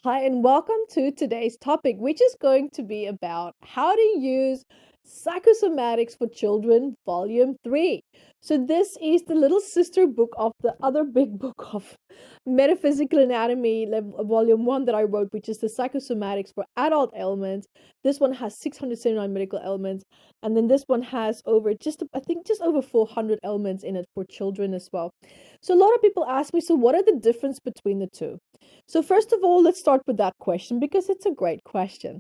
Hi, and welcome to today's topic, which is going to be about how to use psychosomatics for children, volume 3. So, this is the little sister book of the other big book of metaphysical anatomy, volume 1 that I wrote, which is the psychosomatics for adult ailments. This one has 679 medical ailments, and then this one has I think, just over 400 ailments in it for children as well. So, a lot of people ask me, so what are the difference between the two? So, first of all, let's start with that question because it's a great question.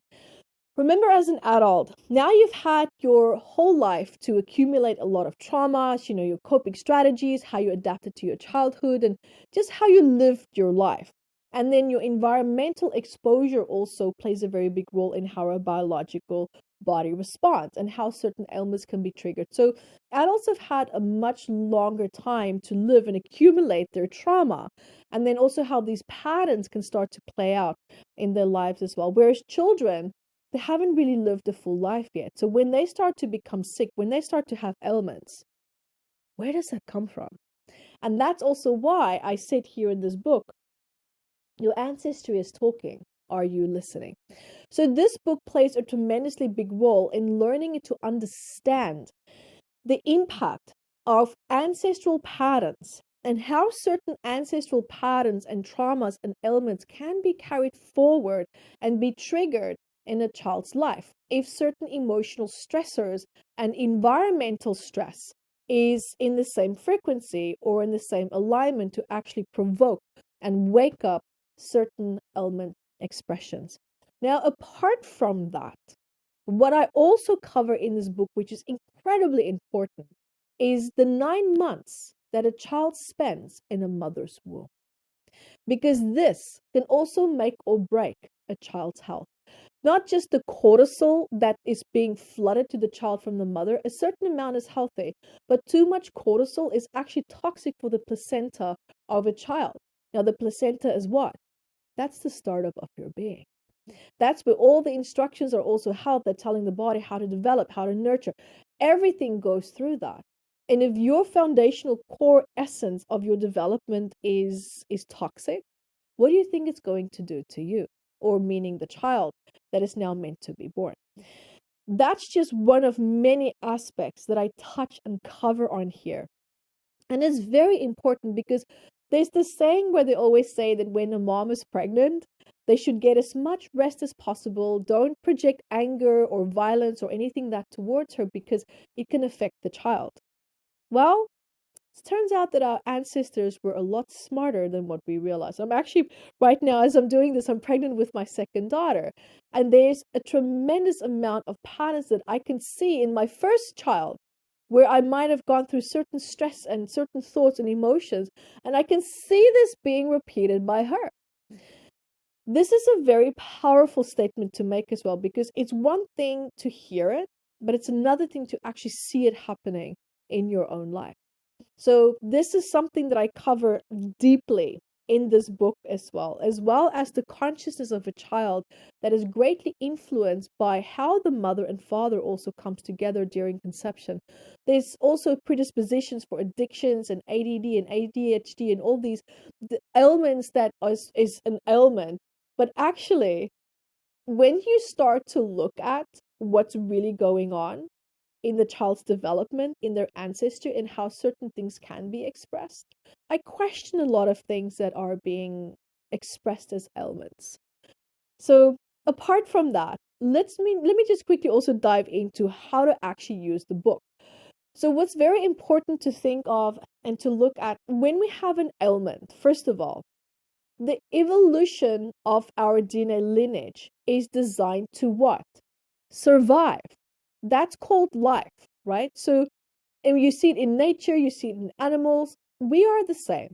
Remember, as an adult, now you've had your whole life to accumulate a lot of traumas, your coping strategies, how you adapted to your childhood, and just how you lived your life. And then your environmental exposure also plays a very big role in how our biological body responds and how certain ailments can be triggered. So, adults have had a much longer time to live and accumulate their trauma, and then also how these patterns can start to play out in their lives as well. Whereas children, they haven't really lived a full life yet. So when they start to become sick, when they start to have ailments, where does that come from? And that's also why I said here in this book, your ancestry is talking. Are you listening? So this book plays a tremendously big role in learning to understand the impact of ancestral patterns and how certain ancestral patterns and traumas and elements can be carried forward and be triggered in a child's life if certain emotional stressors and environmental stress is in the same frequency or in the same alignment to actually provoke and wake up certain element expressions. Now, apart from that, what I also cover in this book, which is incredibly important, is the 9 months that a child spends in a mother's womb. Because this can also make or break a child's health. Not just the cortisol that is being flooded to the child from the mother, a certain amount is healthy, but too much cortisol is actually toxic for the placenta of a child. Now, the placenta is what? That's the startup of your being. That's where all the instructions are also held. They're telling the body how to develop, how to nurture. Everything goes through that. And if your foundational core essence of your development is toxic, what do you think it's going to do to you? Or meaning the child that is now meant to be born. That's just one of many aspects that I touch and cover on here. And it's very important because there's this saying where they always say that when a mom is pregnant, they should get as much rest as possible. Don't project anger or violence or anything that towards her because it can affect the child. Well, it turns out that our ancestors were a lot smarter than what we realize. I'm actually, right now, as I'm doing this, I'm pregnant with my second daughter. And there's a tremendous amount of patterns that I can see in my first child where I might have gone through certain stress and certain thoughts and emotions. And I can see this being repeated by her. This is a very powerful statement to make as well, because it's one thing to hear it, but it's another thing to actually see it happening in your own life. So this is something that I cover deeply in this book as well as the consciousness of a child that is greatly influenced by how the mother and father also comes together during conception. There's also predispositions for addictions and ADD and ADHD and all these ailments that is an ailment. But actually, when you start to look at what's really going on in the child's development, in their ancestry, and how certain things can be expressed, I question a lot of things that are being expressed as elements. So, apart from that, let me just quickly also dive into how to actually use the book. So, what's very important to think of and to look at when we have an ailment, first of all, the evolution of our DNA lineage is designed to what? Survive. That's called life, right? So, and you see it in nature, you see it in animals. We are the same.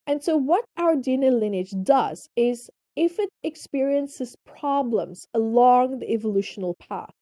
And so, what our DNA lineage does is if it experiences problems along the evolutional path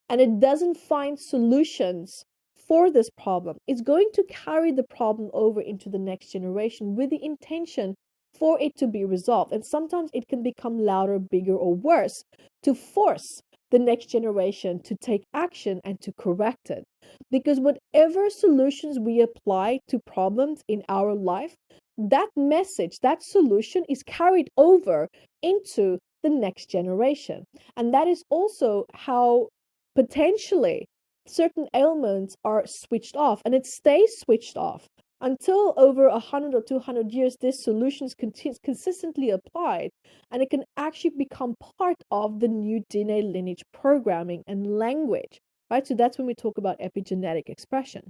and it doesn't find solutions for this problem, it's going to carry the problem over into the next generation with the intention for it to be resolved. And sometimes it can become louder, bigger, or worse to force the next generation to take action and to correct it. Because whatever solutions we apply to problems in our life, that message, that solution is carried over into the next generation. And that is also how potentially certain ailments are switched off, and it stays switched off until over 100 or 200 years. This solution is consistently applied, and it can actually become part of the new DNA lineage programming and language, right? So that's when we talk about epigenetic expression.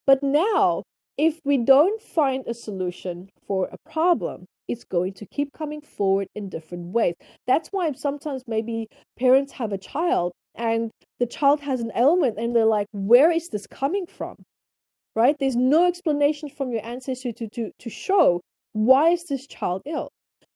But now, if we don't find a solution for a problem, it's going to keep coming forward in different ways. That's why sometimes maybe parents have a child and the child has an ailment and they're like, where is this coming from? Right? There's no explanation from your ancestry to show why is this child ill.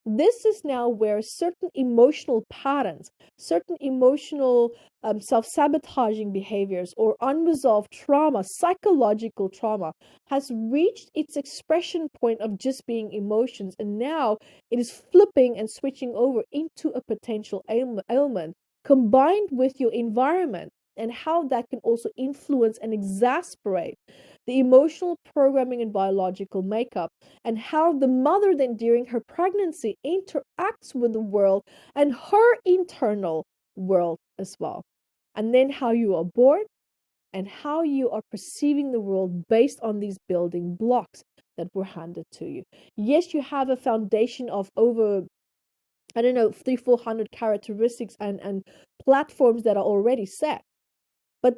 This is now where certain emotional patterns, certain emotional self-sabotaging behaviors or unresolved trauma, psychological trauma, has reached its expression point of just being emotions, and now it is flipping and switching over into a potential ailment combined with your environment, and how that can also influence and exasperate the emotional programming and biological makeup, and how the mother then during her pregnancy interacts with the world and her internal world as well. And then how you are born and how you are perceiving the world based on these building blocks that were handed to you. Yes, you have a foundation of over, I don't know, 300-400 characteristics and platforms that are already set, but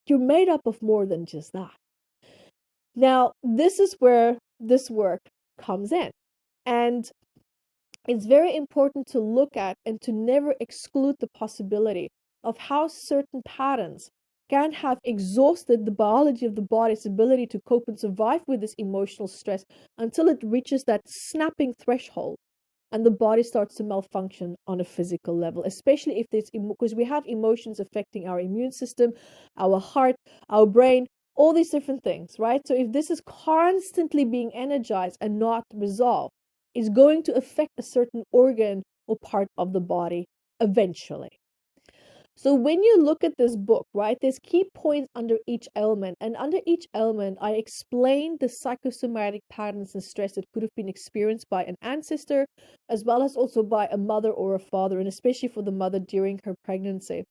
you're made up of more than just that. Now, this is where this work comes in. And it's very important to look at and to never exclude the possibility of how certain patterns can have exhausted the biology of the body's ability to cope and survive with this emotional stress until it reaches that snapping threshold and the body starts to malfunction on a physical level, especially if there's because we have emotions affecting our immune system, our heart, our brain, all these different things, right? So if this is constantly being energized and not resolved, it's going to affect a certain organ or part of the body eventually. So when you look at this book, right, there's key points under each element. And under each element, I explain the psychosomatic patterns and stress that could have been experienced by an ancestor, as well as also by a mother or a father, and especially for the mother during her pregnancy.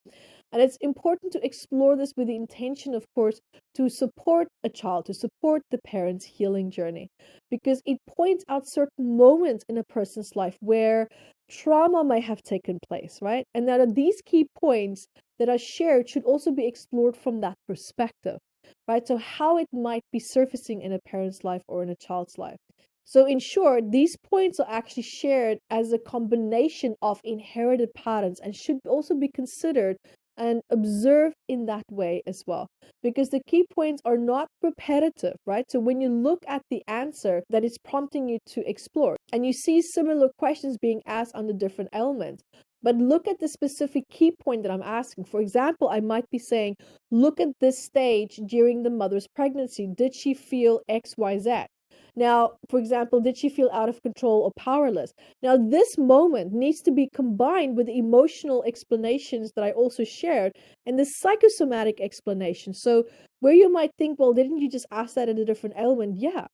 And it's important to explore this with the intention, of course, to support a child, to support the parent's healing journey, because it points out certain moments in a person's life where trauma may have taken place, right? And that these key points that are shared should also be explored from that perspective, right? So, how it might be surfacing in a parent's life or in a child's life. So, in short, these points are actually shared as a combination of inherited patterns and should also be considered and observe in that way as well, because the key points are not repetitive, right? So when you look at the answer that is prompting you to explore and you see similar questions being asked on the different elements, but look at the specific key point that I'm asking. For example, I might be saying, look at this stage during the mother's pregnancy. Did she feel XYZ? Now, for example, did she feel out of control or powerless? Now, this moment needs to be combined with the emotional explanations that I also shared and the psychosomatic explanation. So, where you might think, well, didn't you just ask that in a different element? Yeah.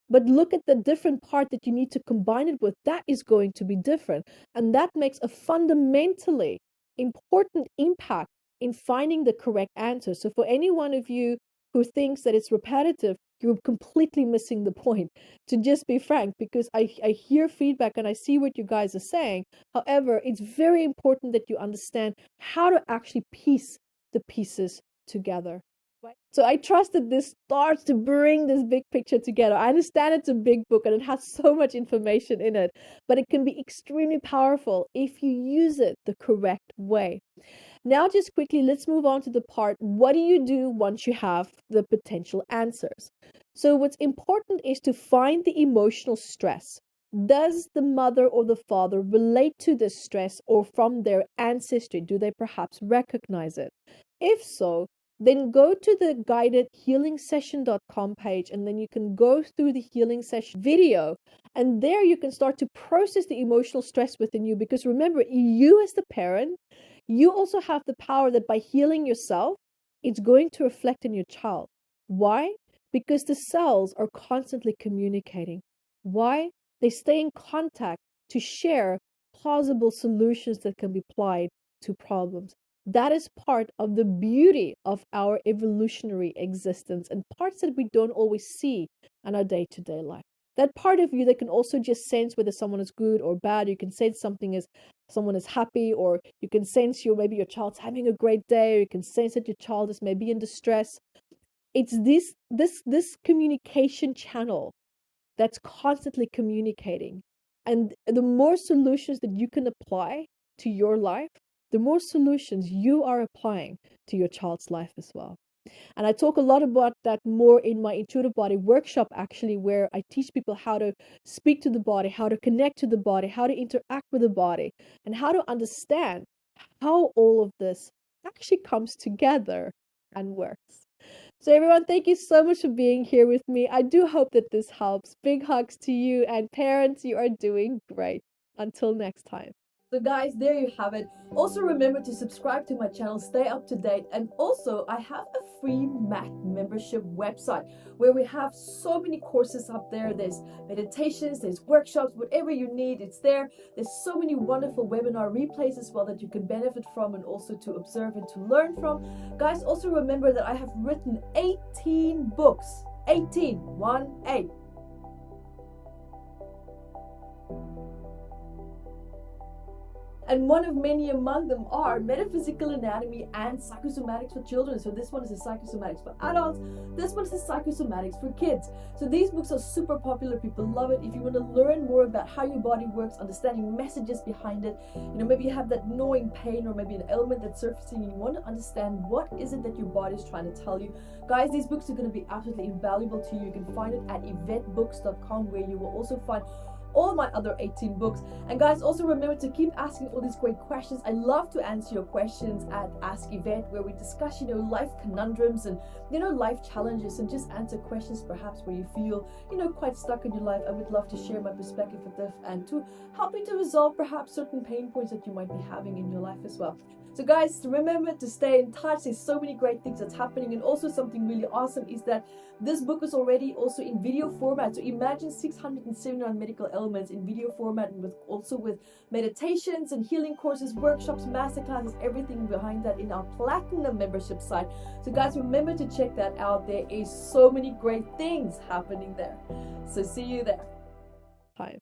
But look at the different part that you need to combine it with. That is going to be different. And that makes a fundamentally important impact in finding the correct answer. So, for any one of you who thinks that it's repetitive, you're completely missing the point, to just be frank, because I hear feedback and I see what you guys are saying. However, it's very important that you understand how to actually piece the pieces together. Right? So I trust that this starts to bring this big picture together. I understand it's a big book and it has so much information in it, but it can be extremely powerful if you use it the correct way. Now, just quickly, let's move on to the part, what do you do once you have the potential answers? So, what's important is to find the emotional stress. Does the mother or the father relate to this stress or from their ancestry? Do they perhaps recognize it? If so, then go to the guided healingsession.com page and then you can go through the healing session video. And there you can start to process the emotional stress within you. Because remember, you as the parent, you also have the power that by healing yourself, it's going to reflect in your child. Why? Because the cells are constantly communicating. Why? They stay in contact to share plausible solutions that can be applied to problems. That is part of the beauty of our evolutionary existence and parts that we don't always see in our day to day life. That part of you that can also just sense whether someone is good or bad. You can sense something is someone is happy, or you can sense maybe your child's having a great day, or you can sense that your child is maybe in distress. It's this communication channel that's constantly communicating. And the more solutions that you can apply to your life, the more solutions you are applying to your child's life as well. And I talk a lot about that more in my intuitive body workshop, actually, where I teach people how to speak to the body, how to connect to the body, how to interact with the body, and how to understand how all of this actually comes together and works. So, everyone, thank you so much for being here with me. I do hope that this helps. Big hugs to you, and parents, you are doing great. Until next time. So guys, there you have it. Also remember to subscribe to my channel, stay up to date, and also I have a free MAC membership website where we have so many courses up there. There's meditations, there's workshops, whatever you need, it's there. There's so many wonderful webinar replays as well that you can benefit from and also to observe and to learn from. Guys, also remember that I have written 18 books. 18, 1-8. And one of many among them are Metaphysical Anatomy and Psychosomatics for Children. So this one is a Psychosomatics for adults. This one is a Psychosomatics for kids. So these books are super popular. People love it. If you want to learn more about how your body works, understanding messages behind it, maybe you have that gnawing pain or maybe an ailment that's surfacing and you want to understand what is it that your body is trying to tell you. Guys, these books are going to be absolutely invaluable to you. You can find it at yvetebooks.com, where you will also find all my other 18 books. And guys, also remember to keep asking all these great questions. I love to answer your questions at Ask Yvette, where we discuss, life conundrums and, life challenges, and just answer questions perhaps where you feel, quite stuck in your life. I would love to share my perspective with this and to help you to resolve perhaps certain pain points that you might be having in your life as well. So guys, remember to stay in touch. There's so many great things that's happening. And also something really awesome is that this book is already also in video format. So imagine 679 medical elements in video format, and with meditations and healing courses, workshops, masterclasses, everything behind that in our platinum membership site. So guys, remember to check that out. There is so many great things happening there. So see you there. Bye.